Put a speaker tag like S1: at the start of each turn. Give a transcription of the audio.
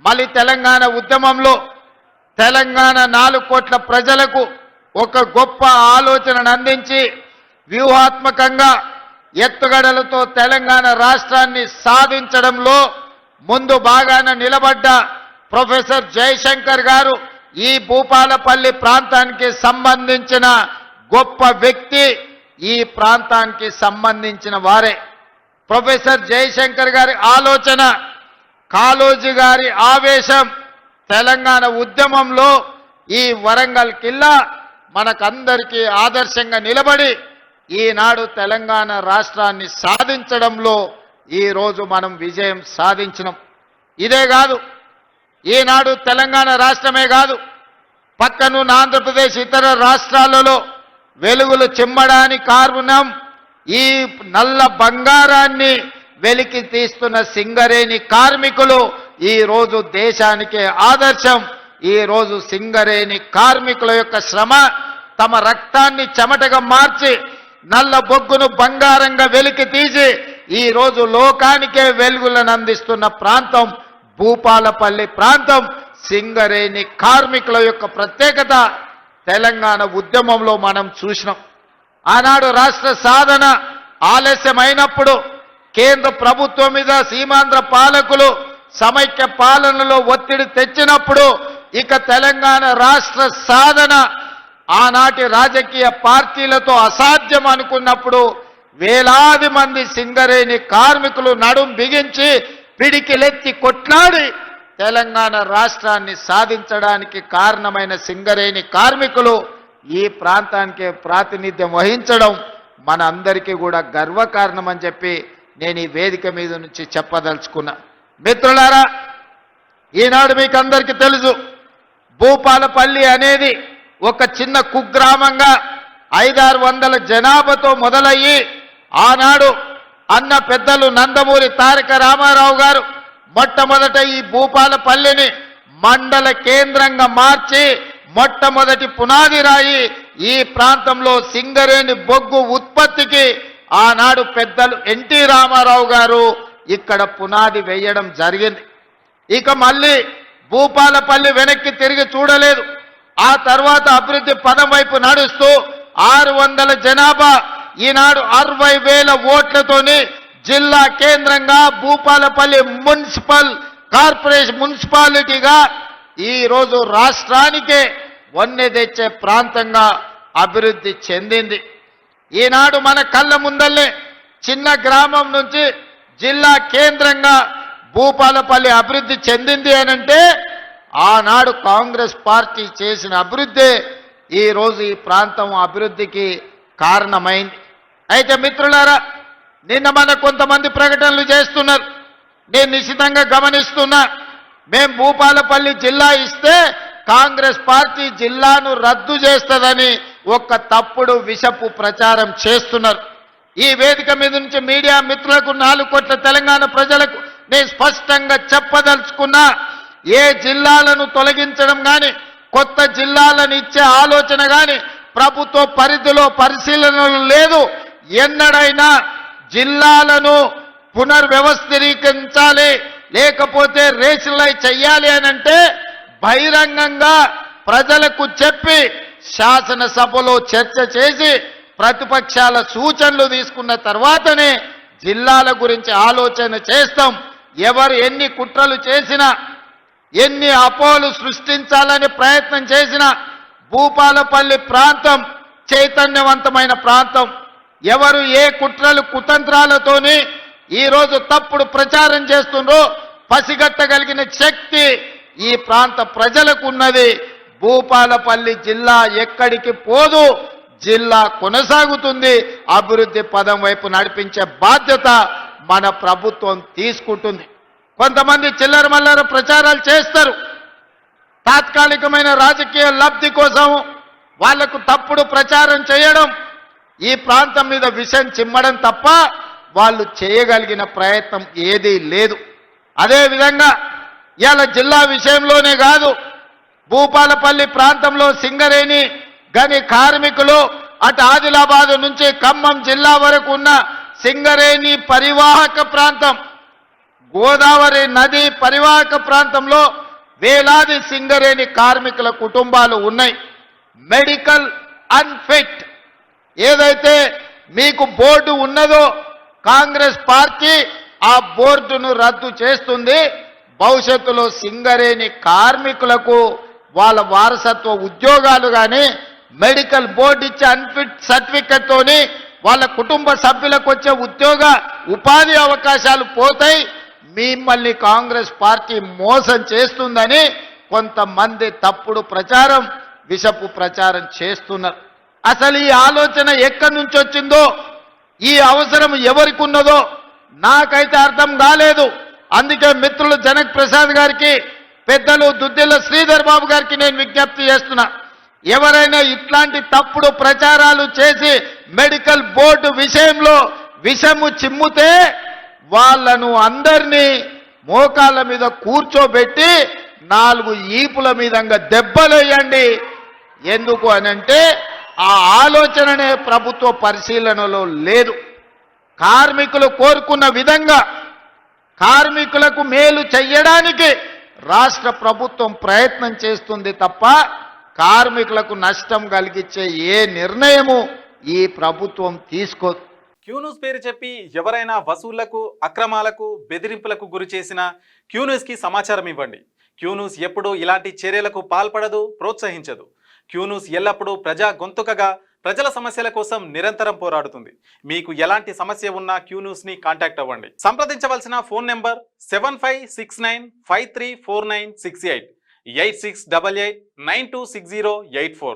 S1: మళ్ళీ తెలంగాణ ఉద్యమంలో తెలంగాణ 4 కోట్ల ప్రజలకు ఒక గొప్ప ఆలోచనను అందించి వ్యూహాత్మకంగా ఎత్తుగడలతో తెలంగాణ రాష్ట్రాన్ని సాధించడంలో ముందు భాగాన నిలబడ్డ ప్రొఫెసర్ జయశంకర్ గారు ఈ భూపాలపల్లి ప్రాంతానికి సంబంధించిన గొప్ప వ్యక్తి, ఈ ప్రాంతానికి సంబంధించిన వారే. ప్రొఫెసర్ జయశంకర్ గారి ఆలోచన, కాళోజీ గారి ఆవేశం, తెలంగాణ ఉద్యమంలో ఈ వరంగల్ కిల్లా మనకందరికీ ఆదర్శంగా నిలబడి ఈనాడు తెలంగాణ రాష్ట్రాన్ని సాధించడంలో ఈరోజు మనం విజయం సాధించినాం. ఇదే కాదు, ఈనాడు తెలంగాణ రాష్ట్రమే కాదు, పక్కనున్న ఆంధ్రప్రదేశ్ ఇతర రాష్ట్రాలలో వెలుగులు చిమ్మడానికి కారణం ఈ నల్ల బంగారాన్ని వెలికి తీస్తున్న సింగరేణి కార్మికులు ఈరోజు దేశానికి ఆదర్శం. ఈరోజు సింగరేణి కార్మికుల యొక్క శ్రమ, తమ రక్తాన్ని చెమటగా మార్చి నల్ల బొగ్గును బంగారంగా వెలికి తీసి ఈరోజు లోకానికే వెలుగులను అందిస్తున్న ప్రాంతం భూపాలపల్లి ప్రాంతం. సింగరేణి కార్మికుల యొక్క ప్రత్యేకత తెలంగాణ ఉద్యమంలో మనం చూసినాం. ఆనాడు రాష్ట్ర సాధన ఆలస్యమైనప్పుడు కేంద్ర ప్రభుత్వం మీద సీమాంధ్ర పాలకులు సమైక్య పాలనలో ఒత్తిడి తెచ్చినప్పుడు ఇక తెలంగాణ రాష్ట్ర సాధన ఆనాటి రాజకీయ పార్టీలతో అసాధ్యం అనుకున్నప్పుడు వేలాది మంది సింగరేణి కార్మికులు నడుం బిగించి పిడికిలెత్తి కొట్లాడి తెలంగాణ రాష్ట్రాన్ని సాధించడానికి కారణమైన సింగరేణి కార్మికులు ఈ ప్రాంతానికి ప్రాతినిధ్యం వహించడం మన అందరికీ కూడా గర్వకారణం అని చెప్పి నేను ఈ వేదిక మీద నుంచి చెప్పదలుచుకున్నా. మిత్రులారా, ఈనాడు మీకు అందరికీ తెలుసు, భూపాలపల్లి అనేది ఒక చిన్న కుగ్రామంగా 500-600 జనాభాతో మొదలయ్యి ఆనాడు అన్న పెద్దలు నందమూరి తారక రామారావు గారు మొట్టమొదట ఈ భూపాలపల్లిని మండల కేంద్రంగా మార్చి మొట్టమొదటి పునాది రాయి ఈ ప్రాంతంలో సింగరేణి బొగ్గు ఉత్పత్తికి ఆనాడు పెద్దలు ఎన్టీ రామారావు గారు ఇక్కడ పునాది వేయడం జరిగింది. ఇక మళ్ళీ భూపాలపల్లి వెనక్కి తిరిగి చూడలేదు. ఆ తర్వాత అభివృద్ధి పదం వైపు నడుస్తూ 600 జనాభా, ఈనాడు 60,000 ఓట్లతోని జిల్లా కేంద్రంగా భూపాలపల్లి మున్సిపల్ కార్పొరేషన్ మున్సిపాలిటీగా ఈరోజు రాష్ట్రానికే వన్నె తెచ్చే ప్రాంతంగా అభివృద్ధి చెందింది. ఈనాడు మన కళ్ళ ముందల్లే చిన్న గ్రామం నుంచి జిల్లా కేంద్రంగా భూపాలపల్లి అభివృద్ధి చెందింది అనంటే ఆనాడు కాంగ్రెస్ పార్టీ చేసిన అభివృద్ధి ఈరోజు ఈ ప్రాంతం అభివృద్ధికి కారణమైంది. అయితే మిత్రులారా, నిన్న మన కొంతమంది ప్రకటనలు చేస్తున్నారు, నేను నిశ్చితంగా గమనిస్తున్నా. మేం భూపాలపల్లి జిల్లా ఇస్తే కాంగ్రెస్ పార్టీ జిల్లాను రద్దు చేస్తుందని ఒక తప్పుడు విషపు ప్రచారం చేస్తున్నారు. ఈ వేదిక మీద నుంచి మీడియా మిత్రులకు 4 కోట్ల తెలంగాణ ప్రజలకు నేను స్పష్టంగా చెప్పదలుచుకున్నా, ఏ జిల్లాలను తొలగించడం కానీ కొత్త జిల్లాలను ఇచ్చే ఆలోచన కానీ ప్రభుత్వ పరిధిలో పరిశీలనలు లేదు. ఎన్నడైనా జిల్లాలను పునర్వ్యవస్థీకరించాలి, లేకపోతే రేషనలైజ్ చెయ్యాలి అనంటే బహిరంగంగా ప్రజలకు చెప్పి శాసనసభలో చర్చ చేసి ప్రతిపక్షాల సూచనలు తీసుకున్న తర్వాతనే జిల్లాల గురించి ఆలోచన చేస్తాం. ఎవరు ఎన్ని కుట్రలు చేసినా, ఎన్ని అపోహలు సృష్టించాలని ప్రయత్నం చేసినా భూపాలపల్లి ప్రాంతం చైతన్యవంతమైన ప్రాంతం. ఎవరు ఏ కుట్రలు కుతంత్రాలతోని ఈరోజు తప్పుడు ప్రచారం చేస్తుండ్రో పసిగట్టగలిగిన శక్తి ఈ ప్రాంత ప్రజలకు ఉన్నది. భూపాలపల్లి జిల్లా ఎక్కడికి పోదు, జిల్లా కొనసాగుతుంది. అభివృద్ధి పదం వైపు నడిపించే బాధ్యత మన ప్రభుత్వం తీసుకుంటుంది. కొంతమంది చిల్లర మల్లర ప్రచారాలు చేస్తారు, తాత్కాలికమైన రాజకీయ లబ్ధి కోసం వాళ్లకు తప్పుడు ప్రచారం చేయడం, ఈ ప్రాంతం మీద విషం చిమ్మడం తప్ప వాళ్ళు చేయగలిగిన ప్రయత్నం ఏదీ లేదు. అదేవిధంగా ఇవాళ జిల్లా విషయంలోనే కాదు, భూపాలపల్లి ప్రాంతంలో సింగరేణి గని కార్మికులు అటు ఆదిలాబాద్ నుంచి ఖమ్మం జిల్లా వరకు ఉన్న సింగరేణి పరివాహక ప్రాంతం గోదావరి నది పరివాహక ప్రాంతంలో వేలాది సింగరేణి కార్మికుల కుటుంబాలు ఉన్నాయి. మెడికల్ అన్ఫిట్ ఏదైతే మీకు బోర్డు ఉన్నదో కాంగ్రెస్ పార్టీ ఆ బోర్డును రద్దు చేస్తుంది. భవిష్యత్తులో సింగరేణి కార్మికులకు వాళ్ళ వారసత్వ ఉద్యోగాలు కానీ మెడికల్ బోర్డు ఇచ్చే అన్ఫిట్ సర్టిఫికెట్ తోని వాళ్ళ కుటుంబ సభ్యులకు వచ్చే ఉద్యోగ ఉపాధి అవకాశాలు పోతాయి. మిమ్మల్ని కాంగ్రెస్ పార్టీ మోసం చేస్తుందని కొంతమంది తప్పుడు ప్రచారం, విషపు ప్రచారం చేస్తున్నారు. అసలు ఈ ఆలోచన ఎక్కడి నుంచి వచ్చిందో, ఈ అవసరం ఎవరికి ఉన్నదో నాకైతే అర్థం కాలేదు. అందుకే మిత్రులు జనక్ ప్రసాద్ గారికి, పెద్దలు దుద్దిల్ల శ్రీధర్ బాబు గారికి నేను విజ్ఞప్తి చేస్తున్నా. ఎవరైనా ఇట్లాంటి తప్పుడు ప్రచారాలు చేసి మెడికల్ బోర్డు విషయంలో విషము చిమ్ముతే వాళ్ళను అందరినీ మోకాళ్ళ మీద కూర్చోబెట్టి 4 ఈపుల మీదంగా దెబ్బలేయండి. ఎందుకు అనంటే ఆ ఆలోచననే ప్రభుత్వ పరిశీలనలో లేదు. కార్మికులు కోరుకున్న విధంగా కార్మికులకు మేలు చెయ్యడానికి రాష్ట్ర ప్రభుత్వం ప్రయత్నం చేస్తుంది తప్ప కార్మికులకు నష్టం కలిగించే ఏ నిర్ణయము ఈ ప్రభుత్వం తీసుకోదు.
S2: క్యూన్యూస్ పేరు చెప్పి ఎవరైనా వసూళ్లకు, అక్రమాలకు, బెదిరింపులకు గురి చేసిన క్యూన్యూస్కి సమాచారం ఇవ్వండి. క్యూన్యూస్ ఎప్పుడూ ఇలాంటి చర్యలకు పాల్పడదు, ప్రోత్సహించదు. క్యూన్యూస్ ఎల్లప్పుడూ ప్రజా గొంతుకగా ప్రజల సమస్యల కోసం నిరంతరం పోరాడుతుంది. మీకు ఎలాంటి సమస్య ఉన్నా క్యూన్యూస్ని కాంటాక్ట్ అవ్వండి. సంప్రదించవలసిన ఫోన్ నెంబర్ 7569534968 8688926084.